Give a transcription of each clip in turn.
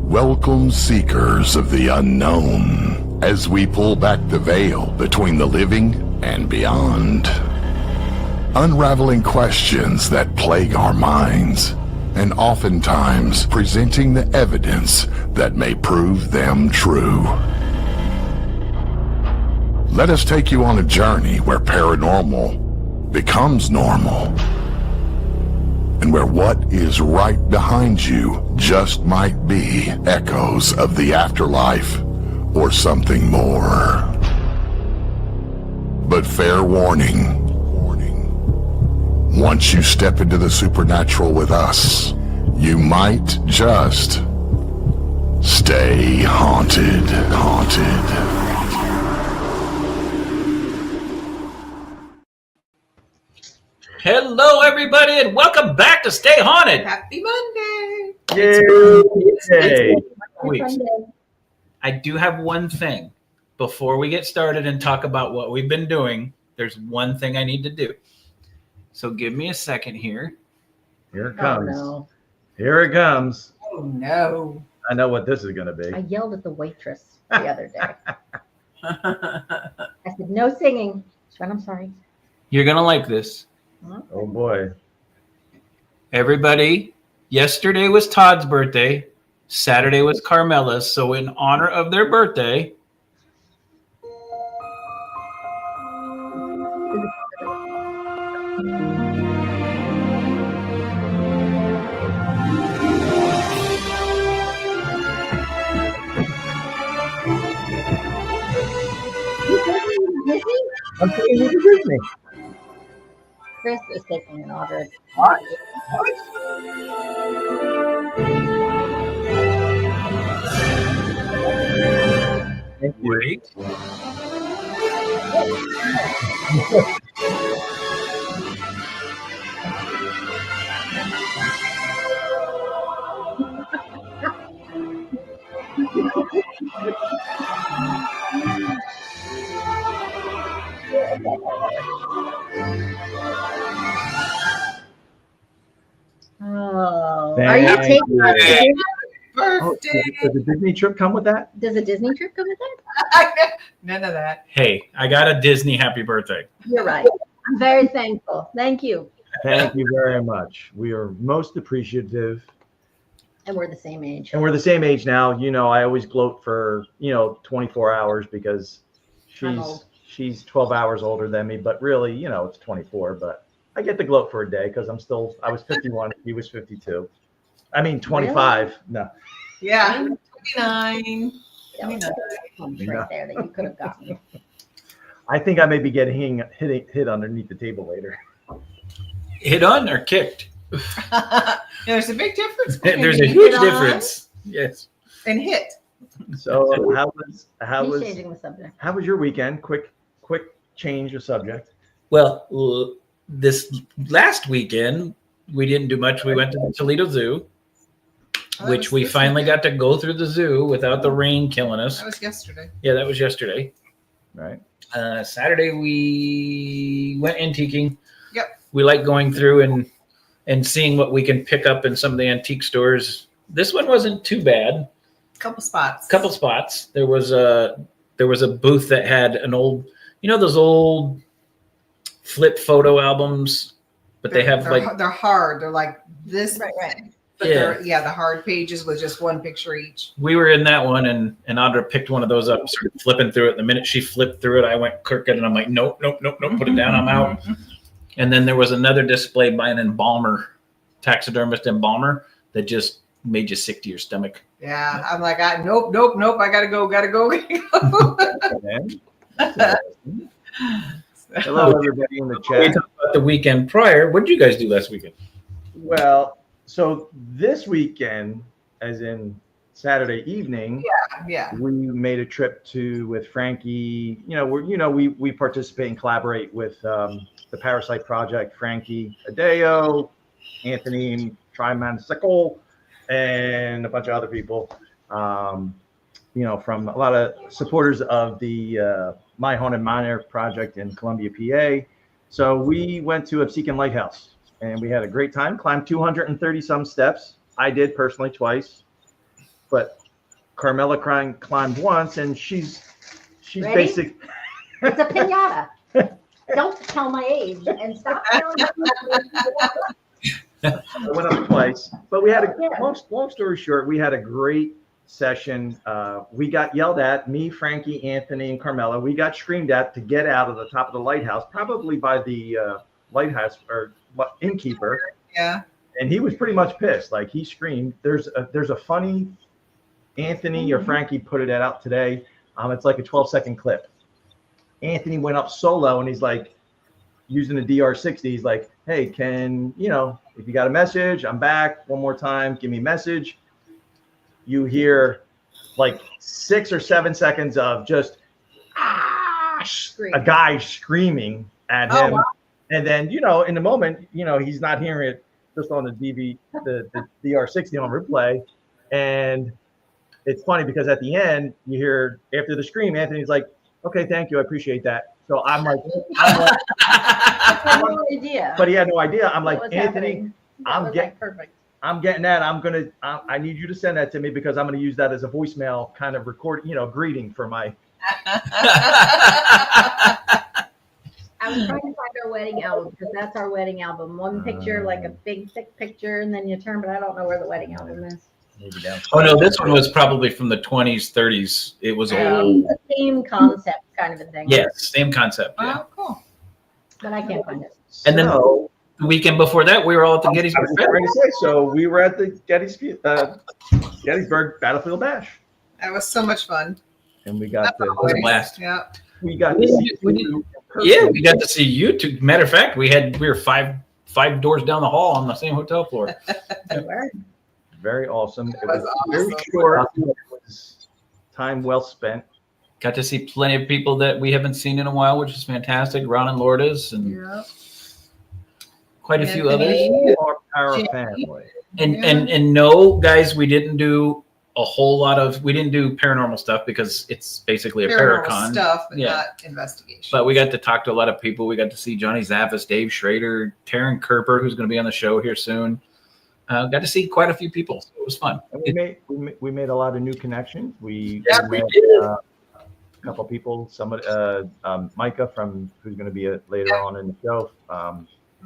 Welcome, seekers of the unknown, as we pull back the veil between the living and beyond. Unraveling questions that plague our minds, and oftentimes presenting the evidence that may prove them true. Let us take you on a journey where paranormal becomes normal, and where what is right behind you just might be echoes of the afterlife or something more. But fair warning, once you step into the supernatural with us, you might just stay haunted. Hello, everybody, and welcome back to Stay Haunted. Happy Monday. Yay! I do have one thing. Before we get started and talk about what we've been doing, there's one thing I need to do. So give me a second here. Here it comes. Oh, no. Here it comes. Oh, no. I know what this is going to be. I yelled at the waitress the other day. I said, no singing. She went, I'm sorry. You're going to like this. Oh, boy. Everybody, yesterday was Todd's birthday. Saturday was Carmela's. So in honor of their birthday, I'm taking you to Disney. Chris is taking an order. What? wait. Oh, Thank are you taking you. us to Disney? Oh, Birthday. does the Disney trip come with that? Does a Disney trip come with that? None of that. Hey, I got a Disney happy birthday. You're right. I'm very thankful. Thank you. Thank you very much. We are most appreciative. And we're the same age. And we're the same age now. You know, I always gloat for, 24 hours because I'm old. she's 12 hours older than me. But really, it's 24. But I get to gloat for a day because I was 51. He was 52. I mean, 25. Really? No. Yeah. 29. That was a punch right there that you could have gotten. I think I may be getting hit underneath the table later. Hit on or kicked? There's a big difference. There's a huge difference. Yes. And hit. So He's changing the subject. how was your weekend? Quick change of subject. Well, this last weekend, we didn't do much. We went to the Toledo Zoo, which we finally got to go through the zoo without the rain killing us. That was yesterday. Yeah, that was yesterday. Right. Saturday, we went antiquing. Yep. We like going through and seeing what we can pick up in some of the antique stores. This one wasn't too bad. Couple spots. There was a booth that had an old, those old flip photo albums, but they have they're hard. They're like this. Right. But Yeah. the hard pages with just one picture each. We were in that one, and Audra picked one of those up, started flipping through it. The minute she flipped through it, I went crooked, and I'm like, nope, put it down, I'm out. And then there was another display by an embalmer, taxidermist embalmer, that just made you sick to your stomach. Yeah, I'm like, nope. I gotta go. Hello, everybody in the We chat. talked about the weekend prior. What did you guys do last weekend? Well, so this weekend, as in Saturday evening, Yeah. we made a trip with Frankie. We participate and collaborate with the Parasite Project. Frankie Adeo, Anthony Trimansicle, and a bunch of other people. From a lot of supporters of the My Haunted Minor project in Columbia, PA. So we went to Obsequian Lighthouse, and we had a great time. Climbed 230 some steps. I did personally twice. but Carmela climbed once, and she's Ready? basic. It's a pinata. Don't tell my age and stop telling me. I went up twice, but we had long story short, we had a great session. We got yelled at, me, Frankie, Anthony, and Carmela. We got screamed at to get out of the top of the lighthouse, probably by the lighthouse or innkeeper. Yeah. And he was pretty much pissed. Like, he screamed. There's a funny, Anthony or Frankie put it out today. It's like a 12-second clip. Anthony went up solo, and he's like, using the DR60, he's like, hey, can, if you got a message, I'm back one more time, give me a message. You hear like 6 or 7 seconds of just a guy screaming at him. Wow. And then, in the moment, he's not hearing it just on the the DR60 on replay. And it's funny because at the end, you hear, after the scream, Anthony's like, okay, thank you, I appreciate that. So I'm like I had no idea. But he had no idea. I'm like, Anthony, perfect. I'm getting that. I need you to send that to me because I'm going to use that as a voicemail kind of record, greeting for my. I was trying to find our wedding album because that's our wedding album. One picture, like a big thick picture, and then you turn, but I don't know where the wedding album is. Maybe down. Oh no, this one was probably from the 20s, 30s. It was old. The same concept kind of a thing. Yes, same concept. Yeah. Oh, cool. But I can't find it. And then the weekend before that, we were all at the Gettysburg. So we were at the Gettysburg Battlefield Bash. That was so much fun. And we got It was a blast. Yeah. We got to see we got to see you two. Matter of fact, we were five doors down the hall on the same hotel floor. Very awesome. It was very awesome. short. It was time well spent. Got to see plenty of people that we haven't seen in a while, which is fantastic. Ron and Lourdes and quite a few others. Our family. And no, guys, we didn't do a whole lot of. We didn't do paranormal stuff because it's basically a Paracon stuff, but not investigation. But we got to talk to a lot of people. We got to see Johnny Zaffis, Dave Schrader, Taryn Kerper, who's going to be on the show here soon. Got to see quite a few people. So it was fun. And we made a lot of new connections. We met a couple of people. Somebody, Micah who's going to be later on in the show,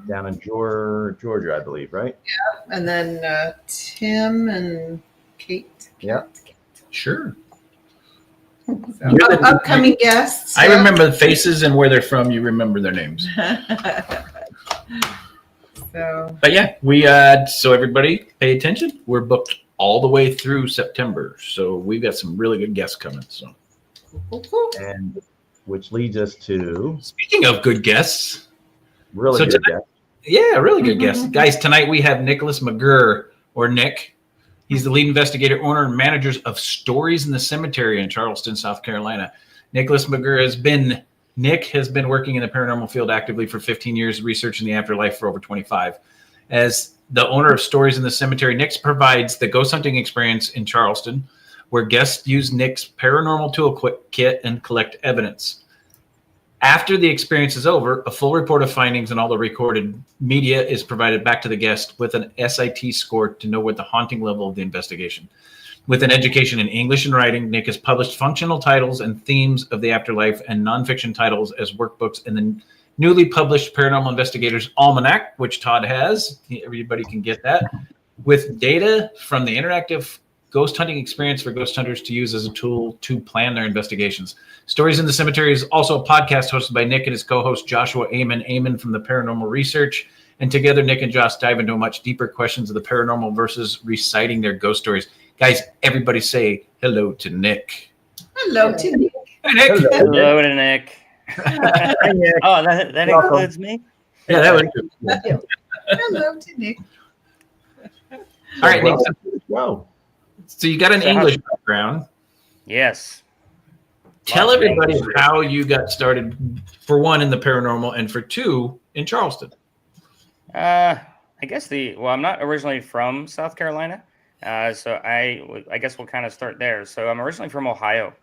down in Georgia, I believe, right? Yeah, and then Tim and Kate. Yeah, sure. So, upcoming guests. I remember the faces and where they're from. You remember their names. But yeah, so everybody pay attention. We're booked all the way through September, so we've got some really good guests coming. So, and which leads us to speaking of good guests, really good guests. Yeah, really good guests, guys. Tonight we have Nicholas McGirr, or Nick. He's the lead investigator, owner, and manager of Stories in the Cemetery in Charleston, South Carolina. Nicholas McGirr Nick has been working in the paranormal field actively for 15 years, researching the afterlife for over 25. As the owner of Stories in the Cemetery, Nick provides the ghost hunting experience in Charleston, where guests use Nick's paranormal toolkit and collect evidence. After the experience is over, a full report of findings and all the recorded media is provided back to the guest with an SIT score to know what the haunting level of the investigation. With an education in English and writing, Nick has published functional titles and themes of the afterlife and nonfiction titles as workbooks in the newly published Paranormal Investigator's Almanac, which Todd has. Everybody can get that. With data from the interactive ghost hunting experience for ghost hunters to use as a tool to plan their investigations. Stories in the Cemetery is also a podcast hosted by Nick and his co-host Joshua Amon from the Paranormal Research. And together, Nick and Josh dive into much deeper questions of the paranormal versus reciting their ghost stories. Guys, everybody say hello to Nick. Hello to Nick. Hey, Nick. Hello to Nick. Hi, Nick. Oh, that includes me? Yeah, that was good. Hello to Nick. All right, Nick. Wow. So you got an English background. Yes. Tell everybody how you got started, for one, in the paranormal, and for two, in Charleston. I guess I'm not originally from South Carolina, so I guess we'll kind of start there. So I'm originally from Ohio,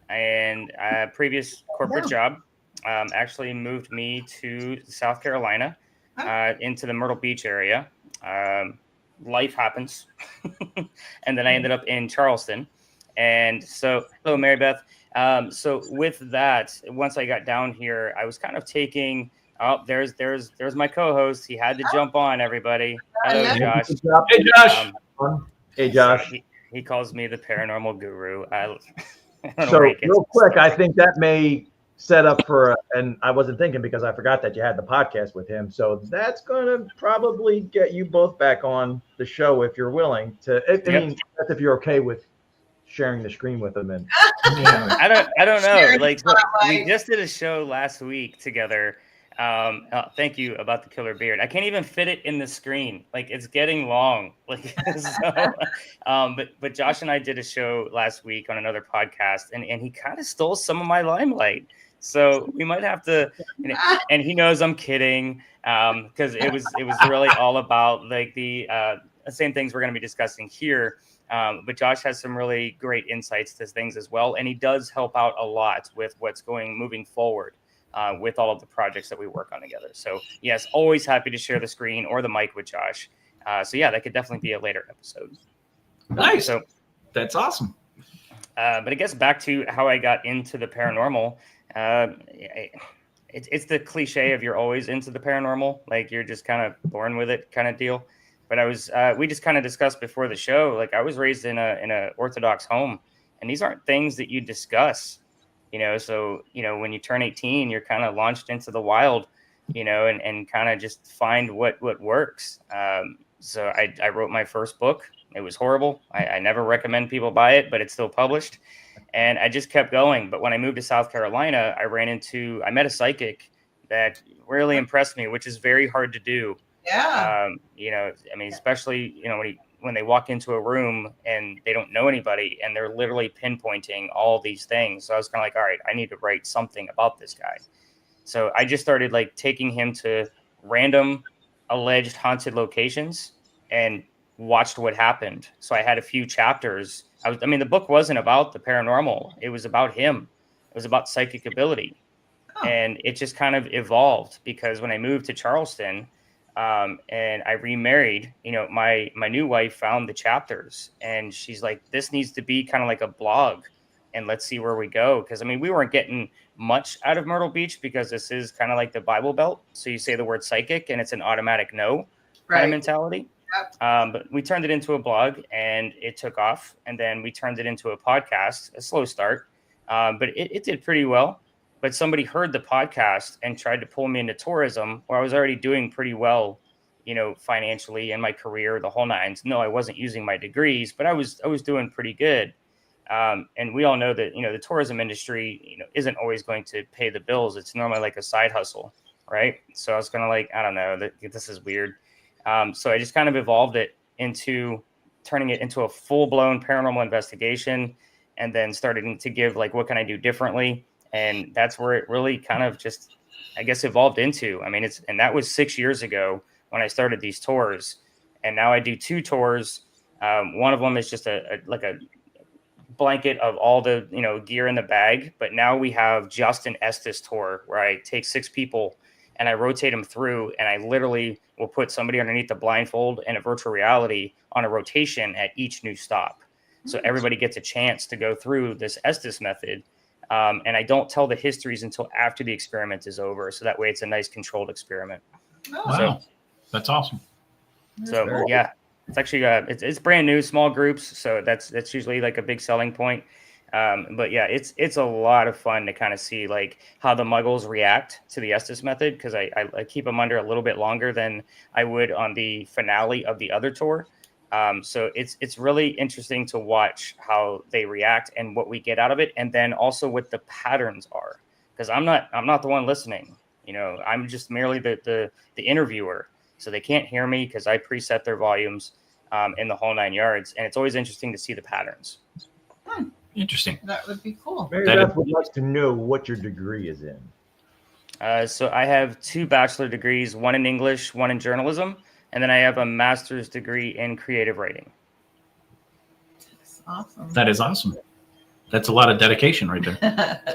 and a previous corporate job actually moved me to South Carolina, into the Myrtle Beach area. life happens. And then I ended up in Charleston. And so, hello, Mary Beth. So with that, once I got down here, I was kind of taking, there's my co-host. He had to jump on, everybody. Hello, Josh. Hey, Josh. Hey, Josh. He calls me the paranormal guru. I don't know So where he gets real it. quick, I think that may set up for, and I wasn't thinking because I forgot that you had the podcast with him. So that's going to probably get you both back on the show if you're willing to. I mean, that's if you're okay with sharing the screen with him. And I don't know. Sharing Like the spotlight. we just did a show last week together. Thank you about the killer beard. I can't even fit it in the screen. Like it's getting long. Like so, but Josh and I did a show last week on another podcast, and he kind of stole some of my limelight. So we might have to, and he knows I'm kidding, because it was really all about like the same things we're going to be discussing here. But Josh has some really great insights to things as well, and he does help out a lot with what's moving forward with all of the projects that we work on together. So yes, always happy to share the screen or the mic with Josh. So yeah, that could definitely be a later episode. Nice. So That's awesome. but I guess back to how I got into the paranormal. It's the cliche of you're always into the paranormal, like you're just kind of born with it kind of deal. But I was, we just kind of discussed before the show, like I was raised in a Orthodox home, and these aren't things that you discuss, so, when you turn 18, you're kind of launched into the wild, and kind of just find what works. So I wrote my first book. It was horrible. I never recommend people buy it, but it's still published. And I just kept going. But when I moved to South Carolina, I met a psychic that really impressed me, which is very hard to do. Yeah. Especially, when they walk into a room and they don't know anybody and they're literally pinpointing all these things. So I was kind of like, all right, I need to write something about this guy. So I just started like taking him to random alleged haunted locations and watched what happened. So I had a few chapters. The book wasn't about the paranormal. It was about him. It was about psychic ability. Oh. And it just kind of evolved because when I moved to Charleston, and I remarried, my new wife found the chapters and she's like, this needs to be kind of like a blog and let's see where we go. Cause we weren't getting much out of Myrtle Beach because this is kind of like the Bible Belt. So you say the word psychic and it's an automatic no kind of mentality. But we turned it into a blog and it took off. And then we turned it into a podcast, a slow start. But it did pretty well. But somebody heard the podcast and tried to pull me into tourism where I was already doing pretty well, financially in my career, the whole nines. No, I wasn't using my degrees, but I was doing pretty good. And we all know that, the tourism industry, isn't always going to pay the bills. It's normally like a side hustle, right? So I was kind of like, I don't know, this is weird. So I just kind of evolved it into turning it into a full-blown paranormal investigation and then started to give like, what can I do differently? And that's where it really kind of just, I guess, evolved into. And that was 6 years ago when I started these tours. And now I do 2 tours. One of them is just a blanket of all the, gear in the bag. But now we have just an Estes tour where I take 6 people and I rotate them through. And I literally will put somebody underneath the blindfold and a virtual reality on a rotation at each new stop. So everybody gets a chance to go through this Estes method. And I don't tell the histories until after the experiment is over. So that way it's a nice controlled experiment. Oh, Wow. That's awesome. So yeah, it's actually, it's brand new, small groups. So that's usually like a big selling point. But yeah, it's a lot of fun to kind of see like how the muggles react to the Estes method. Cause I keep them under a little bit longer than I would on the finale of the other tour. So it's really interesting to watch how they react and what we get out of it. And then also what the patterns are, because I'm not the one listening, I'm just merely the interviewer. So they can't hear me because I preset their volumes, in the whole 9 yards. And it's always interesting to see the patterns. Interesting. that would be cool. Mary Beth would like to know what your degree is in. So I have 2 bachelor degrees, one in English, one in journalism. And then I have a master's degree in creative writing. That's awesome. That is awesome. That's a lot of dedication right there.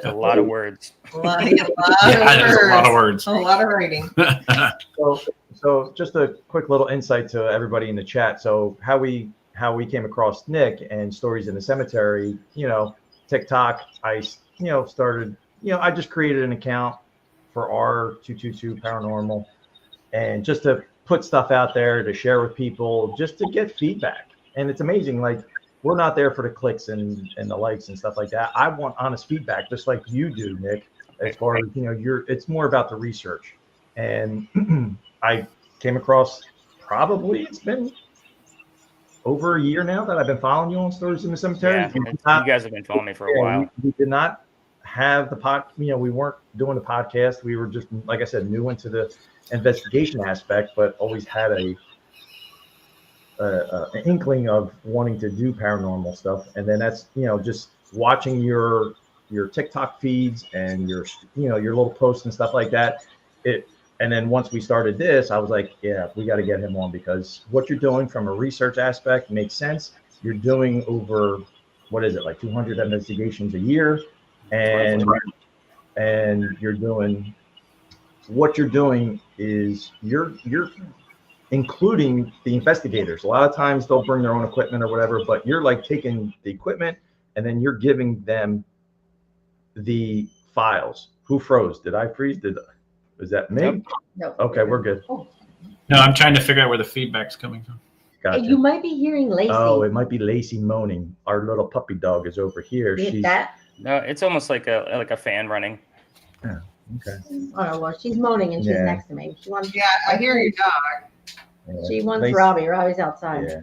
A lot of words. A lot Yeah, that is a lot of words. A lot of writing. So just a quick little insight to everybody in the chat. So how we came across Nick and Stories in the Cemetery, TikTok, I started, I just created an account for R222 Paranormal, and just to put stuff out there to share with people, just to get feedback. And it's amazing, like, we're not there for the clicks and the likes and stuff like that. I want honest feedback, just like you do, Nick, as far as, it's more about the research. And I came across, probably it's been over a year now that I've been following you on Stories in the Cemetery. Yeah, you guys have been following me for a while. We did not have the we weren't doing the podcast. We were just, like I said, new into the investigation aspect, but always had an inkling of wanting to do paranormal stuff. And then that's, just watching your TikTok feeds and your little posts and stuff like that. And then once we started this, I was like, yeah, we got to get him on, because what you're doing from a research aspect makes sense. You're doing over, what is it, like 200 investigations a year. And you're doing, what you're doing is you're including the investigators. A lot of times they'll bring their own equipment or whatever, but you're like taking the equipment and then you're giving them the files. Who froze? Did I freeze? Was that me? No. Okay, we're good. Oh. No, I'm trying to figure out where the feedback's coming from. Gotcha. You might be hearing Lacey. Oh, it might be Lacey moaning. Our little puppy dog is over here. Is that? No, it's almost like a fan running. Yeah, okay. Oh, well, she's moaning and she's Yeah. next to me. She wants. Yeah, I hear your dog. Yeah. She wants Lacey- Robbie. Robbie's outside. Yeah.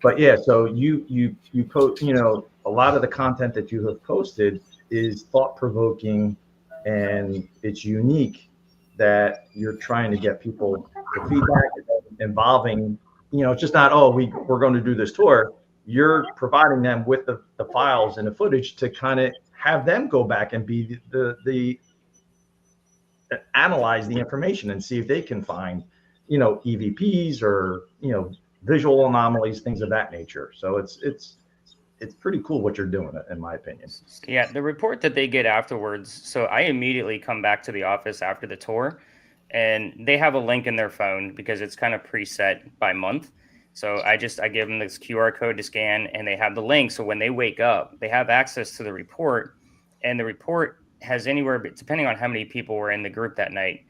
But yeah, so you post, a lot of the content that you have posted is thought-provoking, and it's unique that you're trying to get people the feedback involving, it's just not, we're going to do this tour. You're providing them with the files and the footage to kind of have them go back and be the analyze the information and see if they can find, EVPs or, visual anomalies, things of that nature. So it's pretty cool what you're doing, in my opinion. Yeah, the report that they get afterwards. So I immediately come back to the office after the tour, and they have a link in their phone because it's kind of preset by month. So I give them this QR code to scan, and they have the link. So when they wake up, they have access to the report, and the report has anywhere, depending on how many people were in the group that night,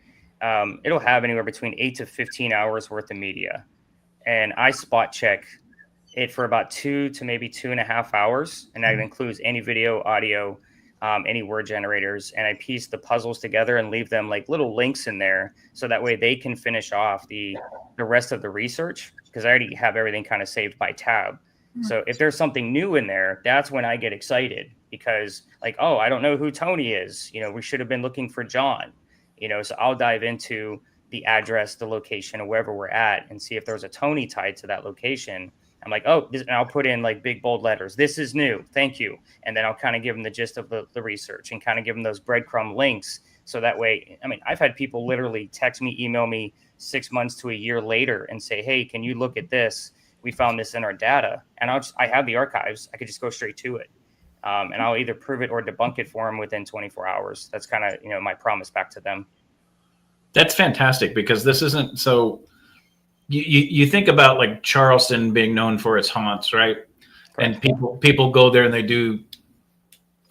it'll have anywhere between 8 to 15 hours worth of media. And I spot check it for about 2 to maybe 2.5 hours. And that includes any video, audio, any word generators. And I piece the puzzles together and leave them like little links in there. So that way they can finish off the rest of the research, because I already have everything kind of saved by tab. So if there's something new in there, that's when I get excited, because like, oh, I don't know who Tony is. We should have been looking for John, so I'll dive into the address, the location, or wherever we're at, and see if there's a Tony tied to that location. I'm like, and I'll put in like big bold letters, this is new, thank you. And then I'll kind of give them the gist of the research and kind of give them those breadcrumb links. So that way, I've had people literally text me, email me 6 months to a year later and say, hey, can you look at this? We found this in our data. And I have the archives. I could just go straight to it. And I'll either prove it or debunk it for them within 24 hours. That's kind of, my promise back to them. That's fantastic, because this isn't so. You think about like Charleston being known for its haunts, right? And people go there and they do.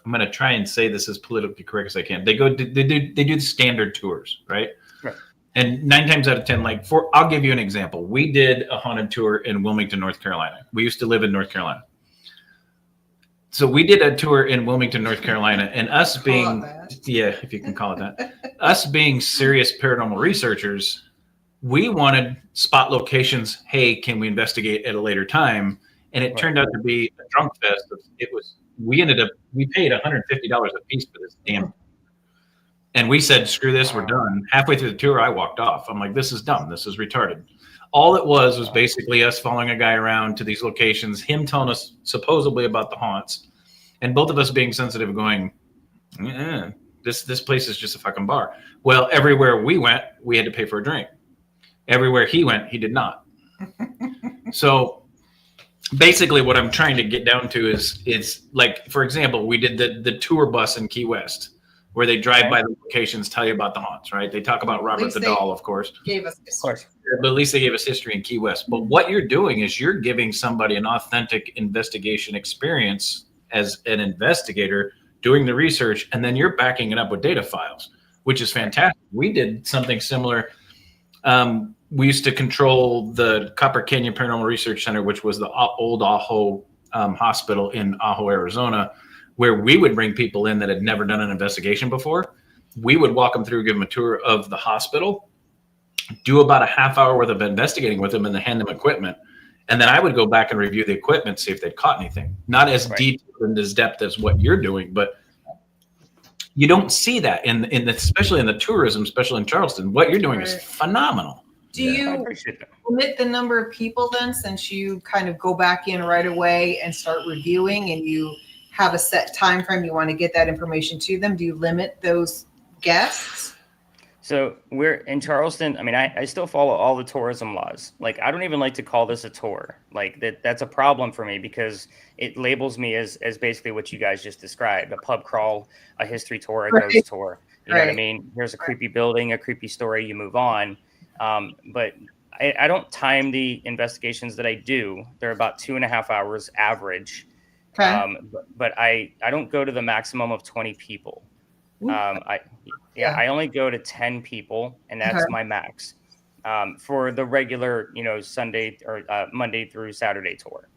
I'm going to try and say this as politically correct as I can. They do the standard tours, right? Right. And 9 times out of 10, I'll give you an example. We did a haunted tour in Wilmington, North Carolina. We used to live in North Carolina. So we did a tour in Wilmington, North Carolina, and us being, if you can call it that, us being serious paranormal researchers, we wanted spot locations. Hey, can we investigate at a later time? And it turned out to be a drunk fest. We paid $150 a piece for this damn. And we said, screw this, we're done. Halfway through the tour, I walked off. I'm like, this is dumb. This is retarded. All it was basically us following a guy around to these locations, him telling us supposedly about the haunts, and both of us being sensitive, going, this place is just a fucking bar. Well, everywhere we went, we had to pay for a drink. Everywhere he went, he did not. So basically what I'm trying to get down to is like, for example, we did the tour bus in Key West, where they drive by the locations, tell you about the haunts, right? They talk about Robert the Doll, of course. Gave us Of course. But at least they gave us history in Key West. But what you're doing is you're giving somebody an authentic investigation experience as an investigator doing the research, and then you're backing it up with data files, which is fantastic. We did something similar. We used to control the Copper Canyon Paranormal Research Center, which was the old Ajo hospital in Ajo, Arizona, where we would bring people in that had never done an investigation before. We would walk them through, give them a tour of the hospital, do about a half hour worth of investigating with them, and then hand them equipment. And then I would go back and review the equipment, see if they'd caught anything. Not as deep and as depth as what you're doing, but you don't see that especially in the tourism, especially in Charleston. What you're doing is phenomenal. Do you limit the number of people then, since you kind of go back in right away and start reviewing, and you have a set time frame you want to get that information to them? Do you limit those guests? So we're in Charleston. I mean, I still follow all the tourism laws. Like, I don't even like to call this a tour. Like, that's a problem for me, because it labels me as basically what you guys just described: a pub crawl, a history tour, a ghost tour. You know what I mean? Here's a creepy building, a creepy story, you move on. But I don't time the investigations that I do. They're about 2.5 hours average. Okay. But I don't go to the maximum of 20 people. I only go to 10 people, and that's my max for the regular, Sunday or Monday through Saturday tour.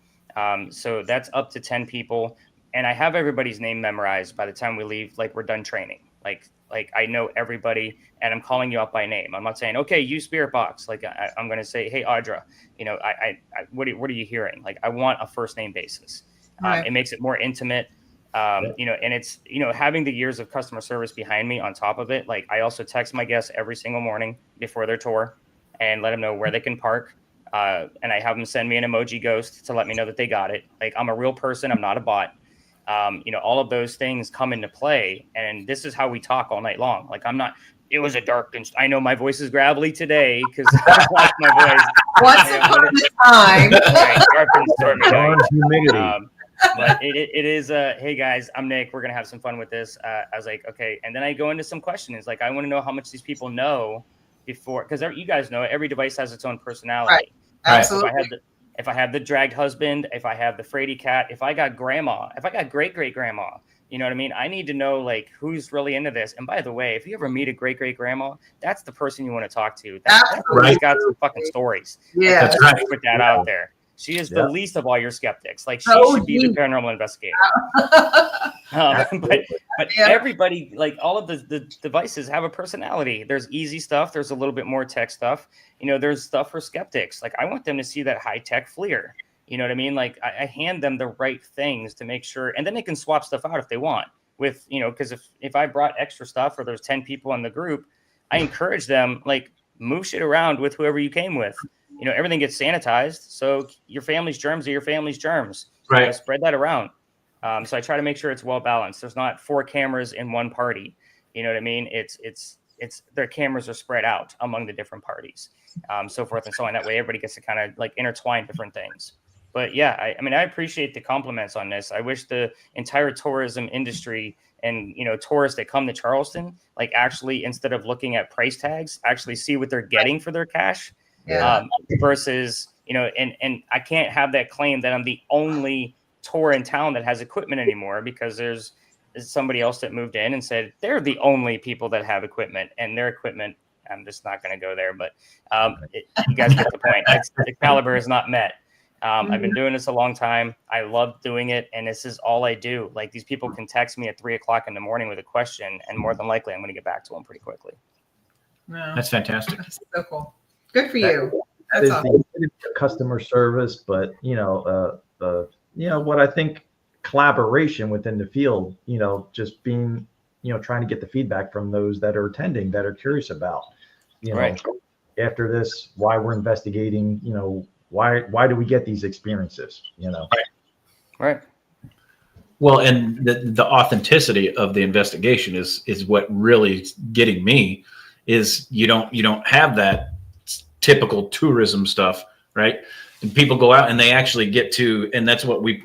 So that's up to 10 people, and I have everybody's name memorized by the time we leave. Like, we're done training. Like I know everybody, and I'm calling you up by name. I'm not saying, okay, you Spirit Box. Like, I'm going to say, hey, Audra, what are you hearing? Like, I want a first name basis. It makes it more intimate. And it's, having the years of customer service behind me on top of it. Like, I also text my guests every single morning before their tour and let them know where they can park. And I have them send me an emoji ghost to let me know that they got it. Like, I'm a real person. I'm not a bot. All of those things come into play, and this is how we talk all night long. Like, it was a dark, and I know my voice is gravelly today because I like my voice. Once upon a time. Dark and stormy night. Humidity. But it is, hey guys, I'm Nick. We're going to have some fun with this. I was like, okay. And then I go into some questions. Like, I want to know how much these people know before, because you guys know every device has its own personality. Right. Absolutely. If I have the dragged husband, if I have the Frady cat, if I got grandma, if I got great-great-grandma, you know what I mean? I need to know, like, who's really into this. And by the way, if you ever meet a great-great-grandma, that's the person you want to talk to. That's right. Got some fucking stories. Yeah. That's right. Put that out there. She is the least of all your skeptics. Like, she should be the paranormal investigator. But everybody, like, all of the devices have a personality. There's easy stuff. There's a little bit more tech stuff. There's stuff for skeptics. Like, I want them to see that high-tech FLIR. You know what I mean? Like, I hand them the right things to make sure, and then they can swap stuff out if they want. With, because if I brought extra stuff or there's 10 people in the group, I encourage them, like, move shit around with whoever you came with. Everything gets sanitized, so your family's germs are your family's germs. Right. Spread that around. So I try to make sure it's well balanced. There's not 4 cameras in one party. You know what I mean? It's their cameras are spread out among the different parties, so forth and so on. That way, everybody gets to kind of like intertwine different things. But yeah, I appreciate the compliments on this. I wish the entire tourism industry and tourists that come to Charleston, like, actually, instead of looking at price tags, actually see what they're getting for their cash. Versus, and I can't have that claim that I'm the only tour in town that has equipment anymore, because there's somebody else that moved in and said they're the only people that have equipment, and their equipment, I'm just not going to go there, but you guys get the point. The caliber is not met. I've been doing this a long time. I love doing it, and this is all I do. Like, these people can text me at 3:00 in the morning with a question, and more than likely I'm going to get back to them pretty quickly. Wow. That's fantastic. That's so cool. Good for you. That's awesome. Customer service, but what I think, collaboration within the field, just being, trying to get the feedback from those that are attending, that are curious about, after this, why we're investigating, why do we get these experiences, Right. Well, and the authenticity of the investigation is what really is getting me. Is you don't have that typical tourism stuff, right? And people go out and they actually get to, and that's what we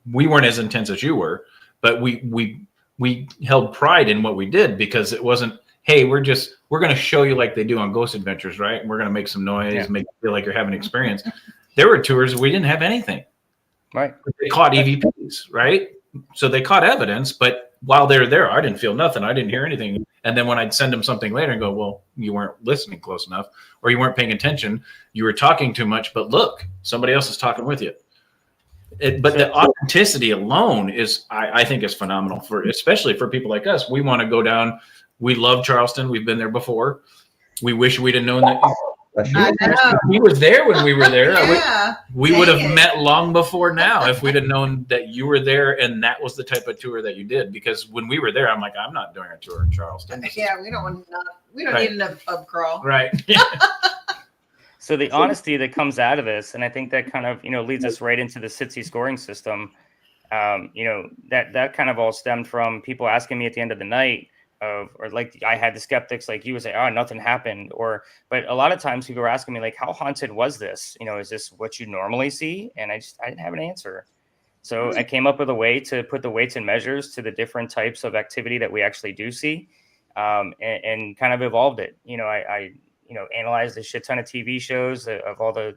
weren't as intense as you were, but we held pride in what we did, because it wasn't, hey, we're going to show you like they do on Ghost Adventures, right? And we're going to make some noise, make you feel like you're having an experience. There were tours we didn't have anything. Right. They caught EVPs, right? So they caught evidence, but while they were there, I didn't feel nothing. I didn't hear anything. And then when I'd send them something later and go, well, you weren't listening close enough, or you weren't paying attention, you were talking too much, but look, somebody else is talking with you. But the authenticity alone is, I think, is phenomenal, especially for people like us. We want to go down. We love Charleston. We've been there before. We wish we'd have known that. He was there when we were there. Yeah. We would have met long before now if we'd have known that you were there and that was the type of tour that you did. Because when we were there, I'm like, I'm not doing a tour in Charleston. Yeah, we don't need another pub crawl. Right. So the honesty that comes out of this, and I think that kind of, leads us right into the SITC scoring system. That kind of all stemmed from people asking me at the end of the night, or like I had the skeptics like you would say, oh, nothing happened. But a lot of times people were asking me like, how haunted was this? Is this what you normally see? And I didn't have an answer. So I came up with a way to put the weights and measures to the different types of activity that we actually do see, and kind of evolved it. I analyzed a shit ton of TV shows of all the,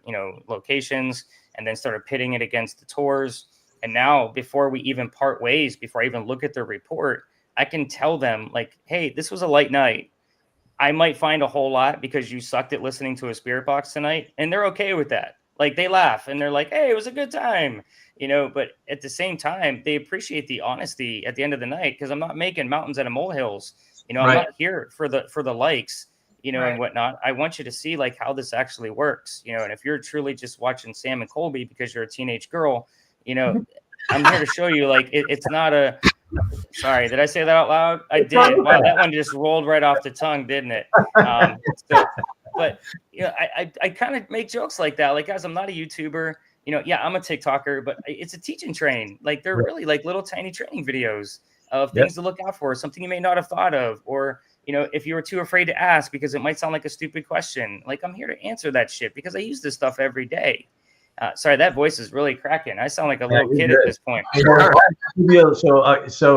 locations, and then started pitting it against the tours. And now, before we even part ways, before I even look at their report, I can tell them like, hey, this was a light night. I might find a whole lot because you sucked at listening to a spirit box tonight. And they're okay with that. Like, they laugh and they're like, hey, it was a good time, but at the same time, they appreciate the honesty at the end of the night, because I'm not making mountains out of molehills. I'm not here for the likes, and whatnot. I want you to see like how this actually works, and if you're truly just watching Sam and Colby because you're a teenage girl, I'm here to show you like it's not a. Sorry, did I say that out loud? I did. Wow, that one just rolled right off the tongue, didn't it? But I kind of make jokes like that. Like, guys, I'm not a YouTuber. I'm a TikToker, but it's a teaching train. Like, they're really like little tiny training videos of things to look out for, something you may not have thought of, or if you were too afraid to ask because it might sound like a stupid question. Like, I'm here to answer that shit because I use this stuff every day. Sorry, that voice is really cracking. I sound like a little kid at this point. So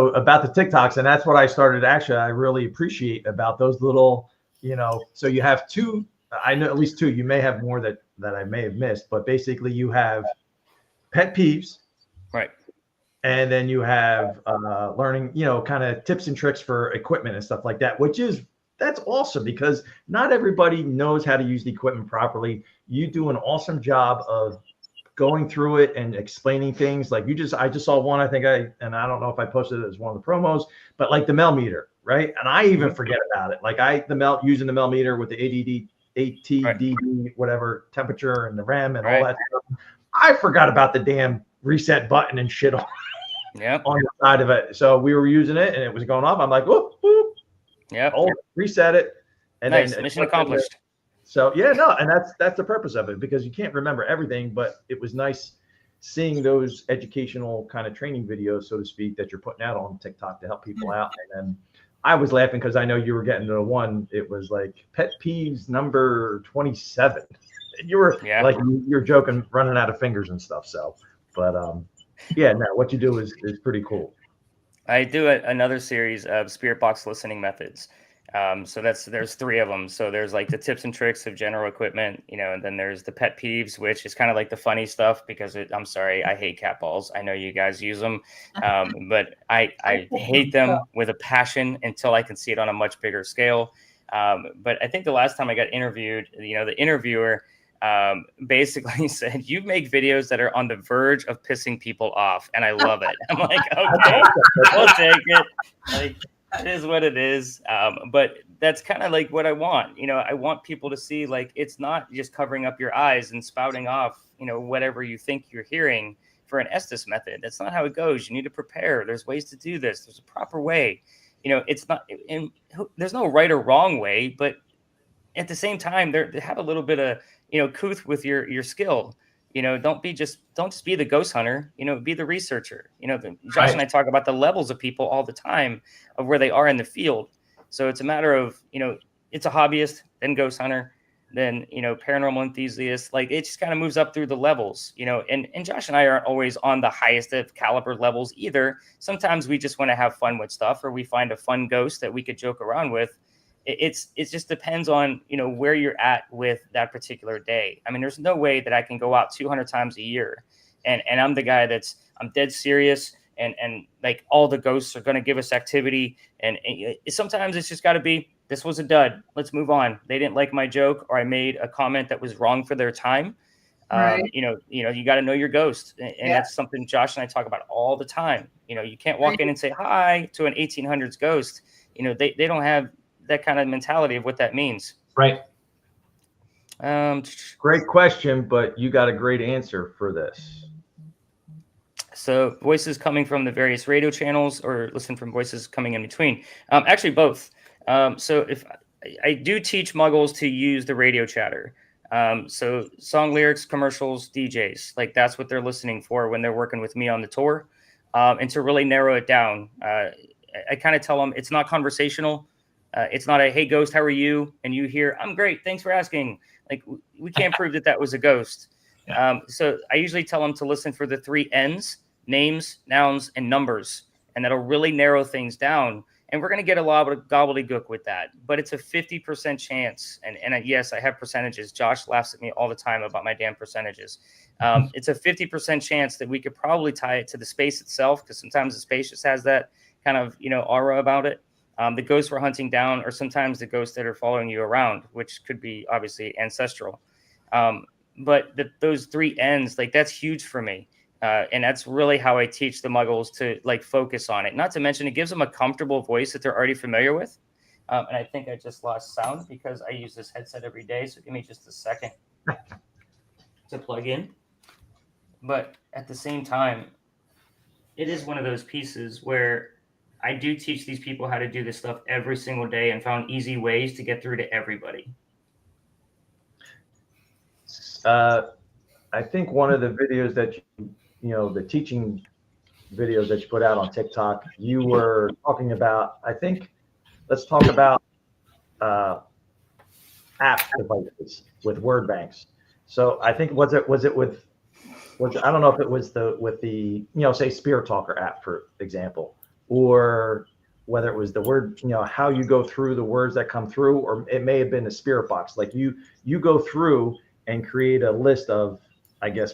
about the TikToks, and that's what I started. Actually, I really appreciate about those little, so you have two. I know at least two. You may have more that I may have missed, but basically you have pet peeves, right? And then you have learning, kind of tips and tricks for equipment and stuff like that, that's awesome, because not everybody knows how to use the equipment properly. You do an awesome job of going through it and explaining things. Like I just saw one, I don't know if I posted it as one of the promos, but like the Mel meter, right? And I even forget about it. Like using the Mel meter with the ATDD, whatever temperature and the RAM and all that stuff. I forgot about the damn reset button and shit on the side of it. So we were using it and it was going off. I'm like, whoop, whoop. Yeah. Reset it. And nice. then Mission accomplished. So and that's the purpose of it, because you can't remember everything, but it was nice seeing those educational kind of training videos, so to speak, that you're putting out on TikTok to help people out. And then I was laughing because I know you were getting to the one. It was like pet peeves number 27. You were like, you're joking, running out of fingers and stuff. So, but what you do is pretty cool. I do another series of spirit box listening methods. So there's three of them. So there's like the tips and tricks of general equipment, and then there's the pet peeves, which is kind of like the funny stuff, because I'm sorry, I hate cat balls. I know you guys use them, but I hate them with a passion until I can see it on a much bigger scale. But I think the last time I got interviewed, the interviewer basically said, you make videos that are on the verge of pissing people off, and I love it. I'm like, okay, we'll take it. Like, it is what it is. But that's kind of like what I want. I want people to see, like, it's not just covering up your eyes and spouting off, whatever you think you're hearing for an Estes method. That's not how it goes. You need to prepare. There's ways to do this. There's a proper way. It's not, and there's no right or wrong way, but at the same time, they have a little bit of, couth with your skill. Don't just be the ghost hunter, be the researcher. Josh and I talk about the levels of people all the time of where they are in the field. So it's a matter of, it's a hobbyist, then ghost hunter, then, paranormal enthusiast. Like, it just kind of moves up through the levels, and Josh and I aren't always on the highest of caliber levels either. Sometimes we just want to have fun with stuff, or we find a fun ghost that we could joke around with. It just depends on, where you're at with that particular day. I mean, there's no way that I can go out 200 times a year and I'm the guy I'm dead serious. And like, all the ghosts are going to give us activity. And sometimes it's just got to be, this was a dud. Let's move on. They didn't like my joke, or I made a comment that was wrong for their time. Right. You got to know your ghost. And that's something Josh and I talk about all the time. You can't walk in and say hi to an 1800s ghost. They don't have that kind of mentality of what that means. Right. Great question, but you got a great answer for this. So voices coming from the various radio channels, or listen from voices coming in between? Actually, both. So if I do teach muggles to use the radio chatter. So song lyrics, commercials, DJs, like that's what they're listening for when they're working with me on the tour. And to really narrow it down, I kind of tell them it's not conversational. It's not a, hey, ghost, how are you? And you hear, I'm great. Thanks for asking. Like, we can't prove that was a ghost. Yeah. So I usually tell them to listen for the 3 N's: names, nouns, and numbers. And that'll really narrow things down. And we're going to get a lot of gobbledygook with that. But it's a 50% chance. And yes, I have percentages. Josh laughs at me all the time about my damn percentages. It's a 50% chance that we could probably tie it to the space itself, because sometimes the space just has that kind of, aura about it. The ghosts we're hunting down are sometimes the ghosts that are following you around, which could be obviously ancestral. But those 3 N's, like, that's huge for me. And that's really how I teach the muggles to, like, focus on it. Not to mention, it gives them a comfortable voice that they're already familiar with. And I think I just lost sound because I use this headset every day. So give me just a second to plug in. But at the same time, it is one of those pieces where I do teach these people how to do this stuff every single day, and found easy ways to get through to everybody. I think one of the videos that the teaching videos that you put out on TikTok, you were talking about, let's talk about app devices with word banks. So I think I don't know if it was with the say Spirit Talker app, for example, or whether it was the word, how you go through the words that come through, or it may have been the Spirit Box. Like you go through and create a list of, I guess,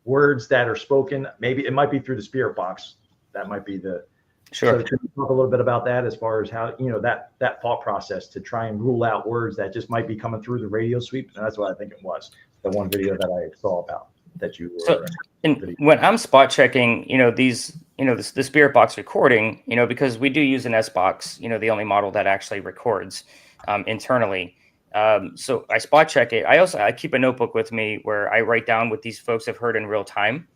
words that are spoken. Maybe it might be through the Spirit Box. That might be the. Sure. So can you talk a little bit about that, as far as how, that thought process to try and rule out words that just might be coming through the radio sweep? And that's what I think it was, the one video that I saw about that you were. When I'm spot checking, the Spirit Box recording, because we do use an S box, the only model that actually records internally. So I spot check it. I keep a notebook with me where I write down what these folks have heard in real time.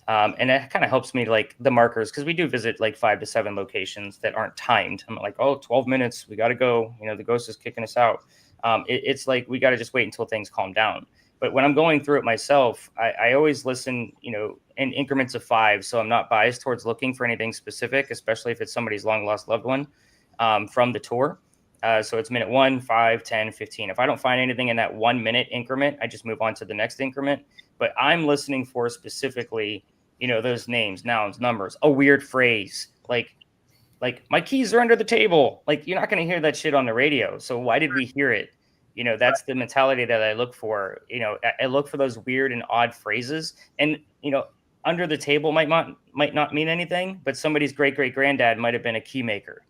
And that kind of helps me, like, the markers, because we do visit like 5 to 7 locations that aren't timed. I'm like, 12 minutes, we got to go. The ghost is kicking us out. It's like, we got to just wait until things calm down. But when I'm going through it myself, I always listen, in increments of 5. So I'm not biased towards looking for anything specific, especially if it's somebody's long lost loved one from the tour. So it's minute 1, 5, 10, 15. If I don't find anything in that 1 minute increment, I just move on to the next increment. But I'm listening for specifically, those names, nouns, numbers, a weird phrase, like my keys are under the table. Like, you're not going to hear that shit on the radio. So why did we hear it? That's the mentality that I look for. I look for those weird and odd phrases. And, under the table might not mean anything, but somebody's great granddad might have been a key maker.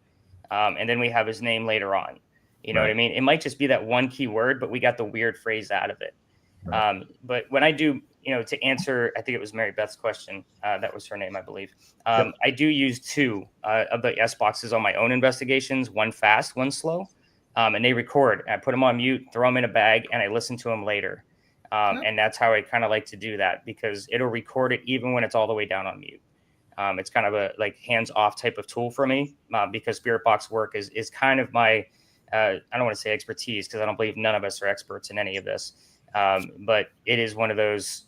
And then we have his name later on. You know what I mean? It might just be that one key word, but we got the weird phrase out of it. Right. But when I do, to answer, I think it was Mary Beth's question. That was her name, I believe. I do use 2 of the S boxes on my own investigations, one fast, one slow. And they record. I put them on mute, throw them in a bag, and I listen to them later. And that's how I kind of like to do that, because it'll record it even when it's all the way down on mute. It's kind of a hands-off type of tool for me, because Spirit Box work is kind of my, I don't want to say expertise, because I don't believe none of us are experts in any of this. But it is one of those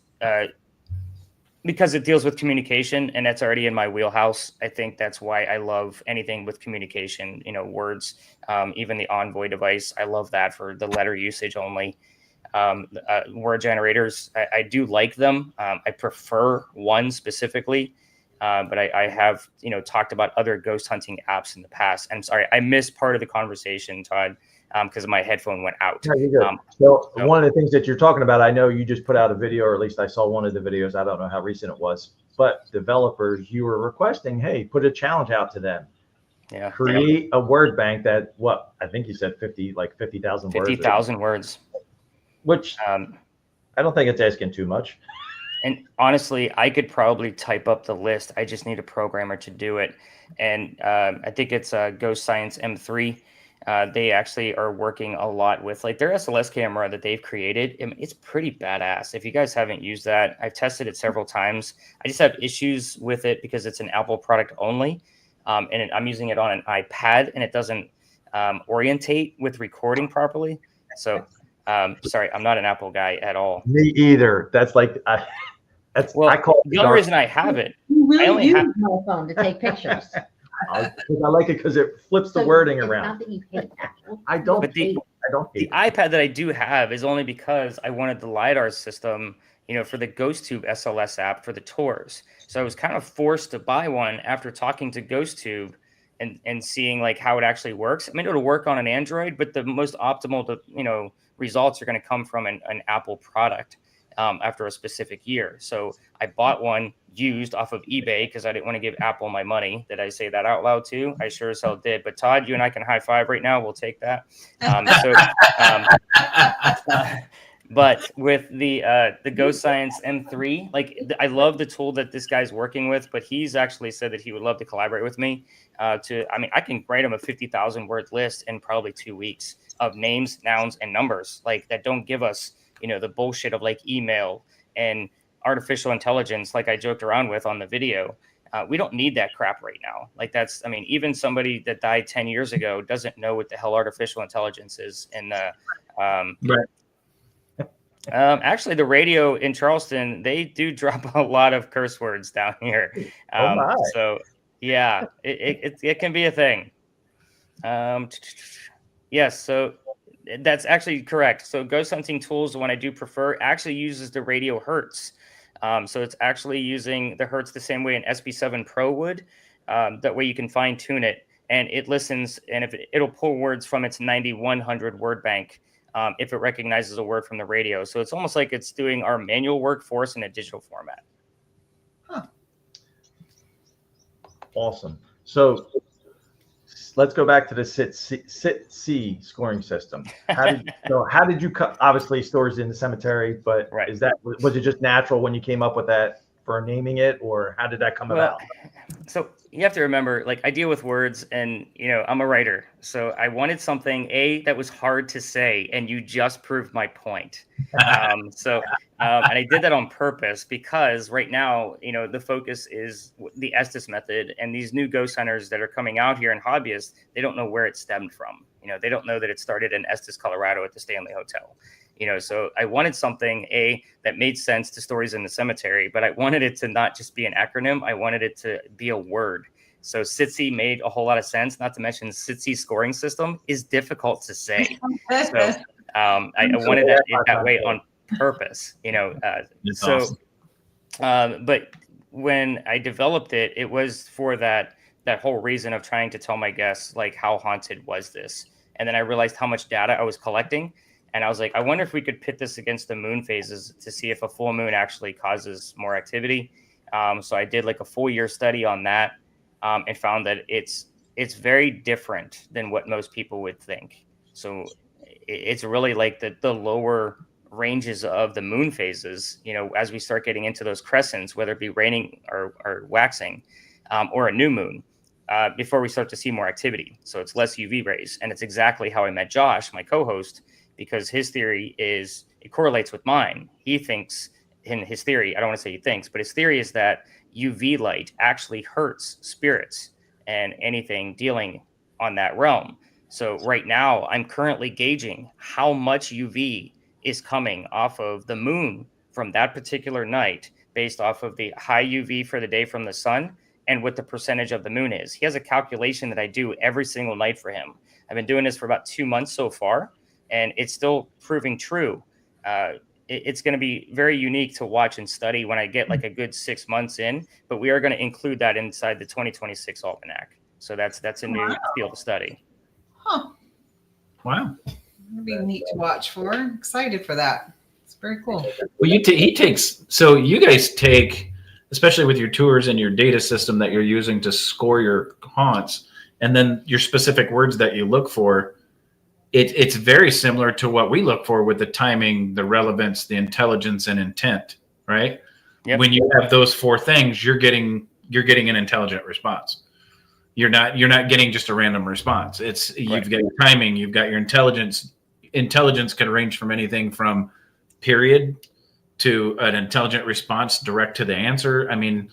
because it deals with communication, and that's already in my wheelhouse. I think that's why I love anything with communication, words, even the Envoy device. I love that for the letter usage only. Word generators, I do like them. I prefer one specifically, but I have, talked about other ghost hunting apps in the past. And sorry, I missed part of the conversation, Todd, because my headphone went out. No, you're good. So one of the things that you're talking about, I know you just put out a video, or at least I saw one of the videos. I don't know how recent it was, but developers, you were requesting, hey, put a challenge out to them. Yeah. Create a word bank that, I think you said 50,000 words. 50,000 words. Which I don't think it's asking too much. And honestly, I could probably type up the list. I just need a programmer to do it. And I think it's Ghost Science M3. They actually are working a lot with their SLS camera that they've created. I mean, it's pretty badass. If you guys haven't used that, I've tested it several times. I just have issues with it because it's an Apple product only. And I'm using it on an iPad, and it doesn't orientate with recording properly. So sorry, I'm not an Apple guy at all. Me either. That's I call the only reason I have it. You really I only use have my phone to take pictures. I like it because it flips the wording it's around. Not that you hate Apple. I don't. But the iPad that I do have is only because I wanted the LiDAR system, for the GhostTube SLS app for the tours. So I was kind of forced to buy one after talking to GhostTube and seeing how it actually works. I mean, it'll work on an Android, but the most optimal, results are going to come from an Apple product after a specific year. So I bought one used off of eBay because I didn't want to give Apple my money. Did I say that out loud too? I sure as hell did. But Todd, you and I can high five right now. We'll take that. But with the Ghost Science M3, I love the tool that this guy's working with, but he's actually said that he would love to collaborate with me. I can write him a 50,000 word list in probably 2 weeks of names, nouns, and numbers that don't give us, the bullshit of email and artificial intelligence, like I joked around with on the video. We don't need that crap right now. Even somebody that died 10 years ago doesn't know what the hell artificial intelligence is. And actually, the radio in Charleston, they do drop a lot of curse words down here. So yeah, it can be a thing. Yes, so that's actually correct. So ghost hunting tools, the one I do prefer, actually uses the radio hertz. So it's actually using the hertz the same way an SB7 Pro would. That way you can fine tune it, and it listens, and it'll pull words from its 9100 word bank if it recognizes a word from the radio. So it's almost like it's doing our manual work for us in a digital format. Huh. Awesome. So let's go back to the SITC scoring system. How did you cut? Obviously, stores in the cemetery, but right. Was it just natural when you came up with that for naming it, or how did that come about? So you have to remember, I deal with words, and I'm a writer, so I wanted something that was hard to say, and you just proved my point. And I did that on purpose because right now, the focus is the Estes method, and these new ghost hunters that are coming out here and hobbyists, they don't know where it stemmed from. They don't know that it started in Estes, Colorado at the Stanley Hotel. So I wanted something that made sense to stories in the cemetery, but I wanted it to not just be an acronym. I wanted it to be a word. So SITC made a whole lot of sense. Not to mention SITC scoring system is difficult to say. So I wanted it that way on purpose. Awesome. But when I developed it, it was for that whole reason of trying to tell my guests how haunted was this, and then I realized how much data I was collecting. And I was like, I wonder if we could pit this against the moon phases to see if a full moon actually causes more activity. So I did a full year study on that and found that it's very different than what most people would think. So it's really the lower ranges of the moon phases, as we start getting into those crescents, whether it be raining or waxing or a new moon, before we start to see more activity. So it's less UV rays. And it's exactly how I met Josh, my co-host, because his theory is it correlates with mine. He thinks in his theory, I don't want to say he thinks, but his theory is that UV light actually hurts spirits and anything dealing on that realm. So right now I'm currently gauging how much UV is coming off of the moon from that particular night based off of the high UV for the day from the sun and what the percentage of the moon is. He has a calculation that I do every single night for him. I've been doing this for about 2 months so far, and it's still proving true. It's going to be very unique to watch and study when I get like a good 6 months in, but we are going to include that inside the 2026 Almanac. So that's a new field of study. Huh. Wow. It'd be neat to watch for. Excited for that. It's very cool. Well, he takes, so you guys take, especially with your tours and your data system that you're using to score your haunts, and then your specific words that you look for, it's very similar to what we look for with the timing, the relevance, the intelligence, and intent, right? Yep. When you have those 4 things, you're getting an intelligent response. You're not getting just a random response. You've got your timing, you've got your intelligence. Intelligence can range from anything from period to an intelligent response direct to the answer. I mean,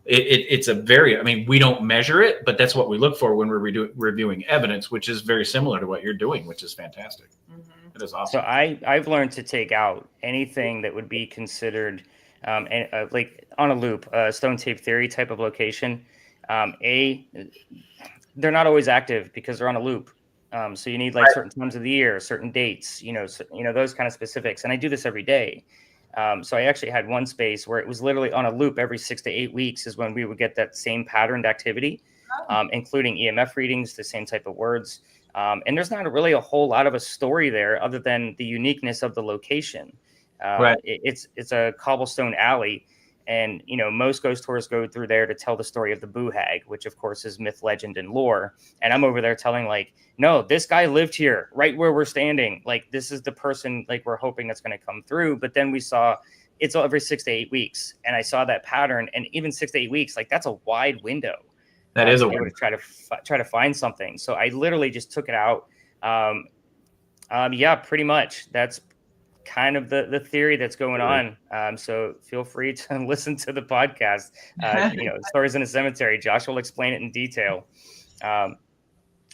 it's we don't measure it, but that's what we look for when we're reviewing evidence, which is very similar to what you're doing, which is fantastic. It is awesome. So I've learned to take out anything that would be considered like on a loop, stone tape theory type of location. They're not always active because they're on a loop. So you need like certain times of the year, certain dates, those kind of specifics. And I do this every day. So I actually had one space where it was literally on a loop every 6 to 8 weeks is when we would get that same patterned activity, including EMF readings, the same type of words. And there's not really a whole lot of a story there other than the uniqueness of the location. It's a cobblestone alley. And, most ghost tours go through there to tell the story of the Boo Hag, which, of course, is myth, legend, and lore. And I'm over there telling, like, no, this guy lived here right where we're standing. Like, this is the person, like, we're hoping that's going to come through. But then we saw it's every 6 to 8 weeks. And I saw that pattern. And even 6 to 8 weeks, like, that's a wide window. That is a window. Try to find something. So I literally just took it out. Yeah, pretty much. That's kind of the theory that's going on. So feel free to listen to the podcast, Stories in a Cemetery. Josh will explain it in detail.